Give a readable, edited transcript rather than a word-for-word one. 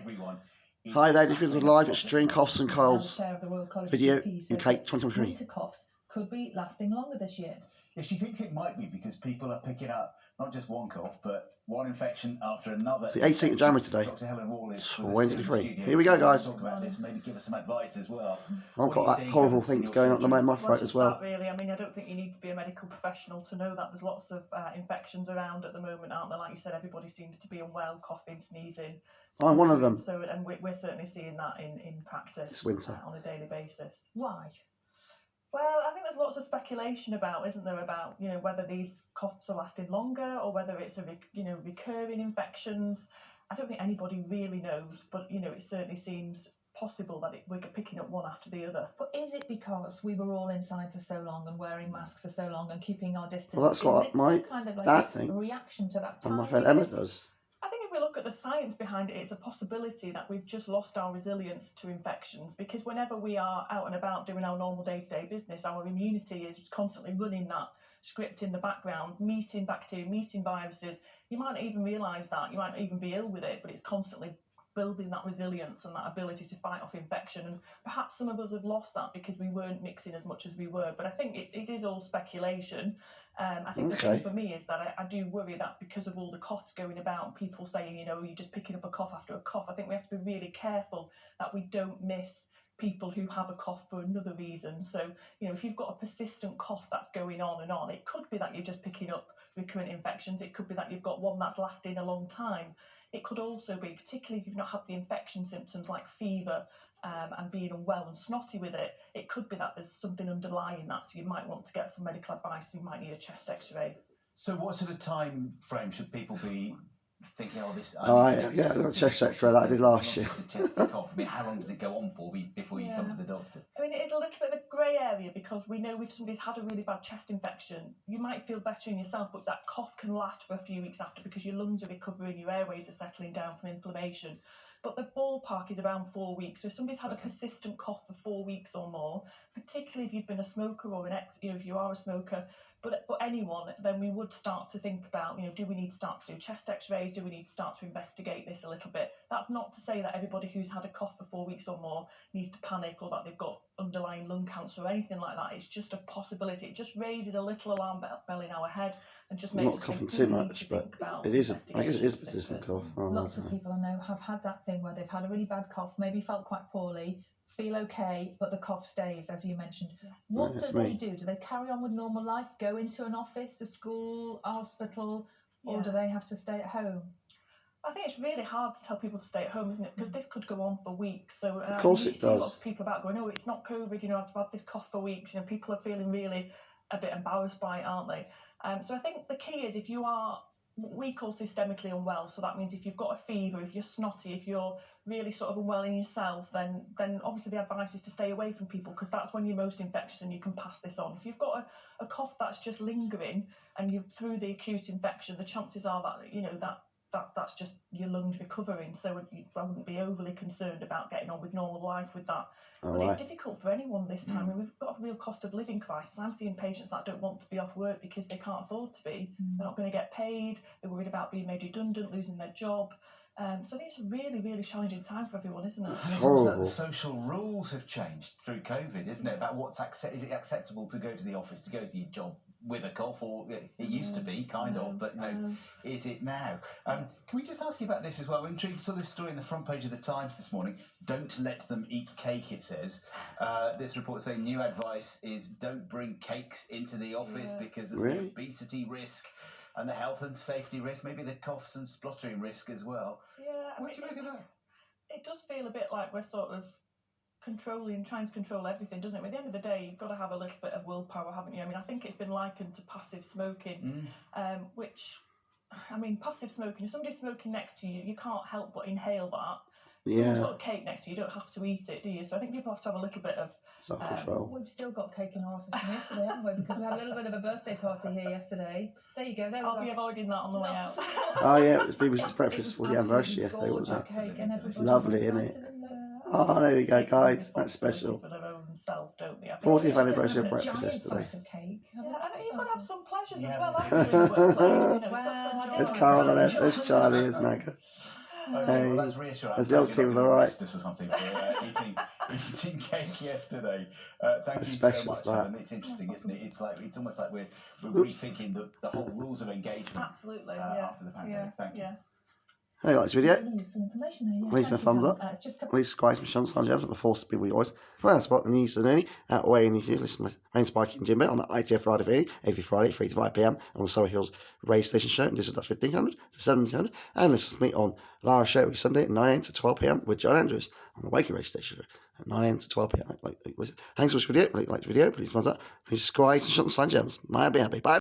everyone. Hi there, this is a live stream Coughs and Colds video UK 2023. Winter coughs could be lasting longer this year. Yeah, she thinks it might be because people are picking up not just one cough, but one infection after another. It's the 18th of January today, Dr. Helen Wall is 2023. Here we go, guys. Talk about this, maybe give us some advice as well. I've got that horrible thing going on at the moment in my throat as well. Really, I mean, I don't think you need to be a medical professional to know that there's lots of infections around at the moment, aren't there? Like you said, everybody seems to be unwell, coughing, sneezing. I'm one of them. So, and we're certainly seeing that in practice It's winter. On a daily basis. Why? Well, I think there's lots of speculation about, isn't there, about whether these coughs are lasting longer or whether it's a recurring infections. I don't think anybody really knows, but it certainly seems possible that we're picking up one after the other. But is it because we were all inside for so long and wearing masks for so long and keeping our distance? Well, that's what my dad thinks. Reaction to that time, and my friend Emma does. I think if we look at the science behind it, it's a possibility that we've just lost our resilience to infections, because whenever we are out and about doing our normal day-to-day business, our immunity is constantly running that script in the background, meeting bacteria, meeting viruses. You might not even realise that, you might not even be ill with it, but it's constantly building that resilience and that ability to fight off infection. And perhaps some of us have lost that because we weren't mixing as much as we were. But I think it is all speculation. I think the thing for me is that I do worry that because of all the coughs going about, people saying, you're just picking up a cough after a cough, I think we have to be really careful that we don't miss people who have a cough for another reason. So, if you've got a persistent cough that's going on and on, it could be that you're just picking up recurrent infections. It could be that you've got one that's lasting a long time. It could also be, particularly if you've not had the infection symptoms like fever and being unwell and snotty with it, it could be that there's something underlying that. So you might want to get some medical advice. You might need a chest x-ray. So what sort of time frame should people be thinking, this... I got a chest x-ray that I did last year. Chest cough. I mean, how long does it go on for before you come to the doctor? I mean, it is a little bit of a grey area, because we know if somebody's had a really bad chest infection, you might feel better in yourself, but that cough can last for a few weeks after, because your lungs are recovering, your airways are settling down from inflammation. But the ballpark is around 4 weeks. So if somebody's had a persistent cough for 4 weeks or more, particularly if you've been a smoker or if you are a smoker, but anyone, then we would start to think about, do we need to start to do chest x-rays? Do we need to start to investigate this a little bit? That's not to say that everybody who's had a cough for 4 weeks or more needs to panic, or that they've got underlying lung cancer or anything like that. It's just a possibility. It just raises a little alarm bell in our head and just makes us not coughing think too much, but it is. I guess it is a persistent cough. Lots of people I know have had that thing where they've had a really bad cough, maybe felt quite poorly, feel okay, but the cough stays, as you mentioned. Yes. What do they do? Do they carry on with normal life, go into an office, a school, a hospital, or do they have to stay at home? I think it's really hard to tell people to stay at home, isn't it? Because this could go on for weeks. So of course it does. Lots of people about going, it's not COVID, I've had this cough for weeks. People are feeling really a bit embarrassed by it, aren't they? So I think the key is, if you are, we call systemically unwell, so that means if you've got a fever, if you're snotty, if you're really sort of unwell in yourself, then obviously the advice is to stay away from people, because that's when you're most infectious and you can pass this on. If you've got a cough that's just lingering and you're through the acute infection, the chances are that that's just your lungs recovering. So I wouldn't be overly concerned about getting on with normal life with that. But it's difficult for anyone this time. And we've got a real cost of living crisis. I'm seeing patients that don't want to be off work because they can't afford to be. They're not going to get paid. They're worried about being made redundant, losing their job. So I think it's a really, really challenging time for everyone, isn't it? It's also that the social rules have changed through COVID, isn't it? About is it acceptable to go to the office, to go to your job with a cough, or it used to be kind of, but is it now? Can we just ask you about this as well? We're intrigued. Saw this story in the front page of the Times this morning. Don't let them eat cake, it says. This report saying new advice is don't bring cakes into the office because of the obesity risk and the health and safety risk, maybe the coughs and spluttering risk as well. Yeah, what do you make of that? It does feel a bit like we're sort of trying to control everything, doesn't it? But at the end of the day, you've got to have a little bit of willpower, haven't you? I mean, I think it's been likened to passive smoking, which, I mean, passive smoking, if somebody's smoking next to you, you can't help but inhale that. Yeah. You've got a cake next to you, you don't have to eat it, do you? So I think people have to have a little bit of self-control. We've still got cake in our office from yesterday, haven't we? Because we had a little bit of a birthday party here yesterday. There you go. I'll be avoiding that on the way out. Oh yeah, it was people's breakfast for the anniversary yesterday, wasn't it? It's lovely, isn't it? Oh, there we go, guys. That's special. 40th anniversary of breakfast yesterday. You've got to have some pleasures as well. There's Carl there. There's Charlie. There's Naga. Okay, well, that's reassuring. As the old team on the right. Us or something for eating cake yesterday. Thank you so Special much, that. Helen. It's interesting, isn't it? It's almost like we're rethinking the whole rules of engagement. Absolutely. After the pandemic. Thank you. Hey, you like this video? Really useful information there, yeah. Please a thumbs up. Please subscribe to Sean Sanchez, the force people you always. Well, that's what the news is only. Away in the listen to main Spike and Jimbo on the ITF Friday video, every Friday, 3 to 5 PM on the Surrey Hills Radio Station show. This is 1500 to 1700. And listen to me on Lara Show every Sunday at 9 AM to 12 PM with John Andrews on the Waking Radio Station show at 9 AM to 12 PM. Thanks for this video. Like the video, please thumbs up. Please subscribe to Sean Sanchez. Might be happy. Bye.